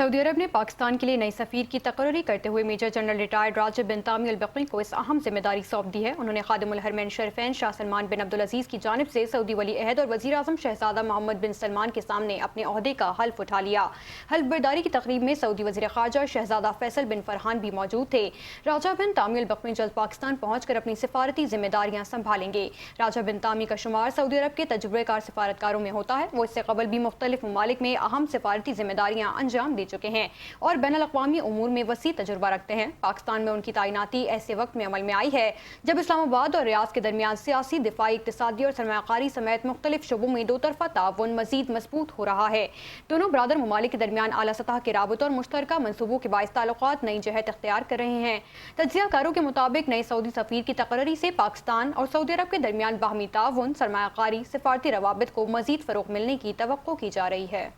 Saudi अरब ने पाकिस्तान के लिए नए सफ़ीर की तकर्री करते हुए मेजर जनरल रिटायर्ड राजिब बिन तामी अल बकी को इस अहम जिम्मेदारी सौंप दी है। उन्होंने खादिमुल हरमैन शरीफैन शाह सलमान बिन अब्दुल अजीज़ की जानिब से सऊदी वली अहद और वज़ीर आज़म शहज़ादा मोहम्मद बिन सलमान के सामने अपने ओहदे का हल्फ उठा लिया। हल्फ बर्दारी की तकरीब में सऊदी वज़ीर ख़ारजा शहज़ादा फैसल बिन फरहान भी मौजूद थे। राजा बिन तामी अल बकी जल्द पाकिस्तान पहुँच कर अपनी सिफारती जिम्मेदारियाँ संभालेंगे। राजा बिन तामी का शुमार सऊदी अरब के तजुर्बेकार सिफारतकारों में होता है। वो इससे कबल भी मुख्तलिफ ममालिक में अहम सिफारती जिम्मेदारियाँ अंजाम दे चुके हैं और बैनुल-अक़वामी उमूर में वसी तजुर्बा रखते हैं। पाकिस्तान में उनकी तैनाती ऐसे वक्त में अमल में आई है जब इस्लामाबाद और रियाद के दरमियान सियासी, दिफाई, इक़्तिसादी और सरमायाकारी समेत मुख्तलिफ शोबों में दो तरफा ताउन मज़ीद मजबूत हो रहा है। दोनों बरादर ममालिक के दरमियान आला सतह के राबतों और मुश्तरका मनसूबों के बाइस ताल्लुकात नई जहत इख्तियार कर रहे हैं। तज्ज़ियाकारों के मुताबिक नए सऊदी सफ़ीर की तकर्री से पाकिस्तान और सऊदी अरब के दरमियान बाहमी ताउन, सरमायाकारी, सिफारती रवाबित को मज़ीद फ़रोग़ मिलने की तवक्को की जा रही है।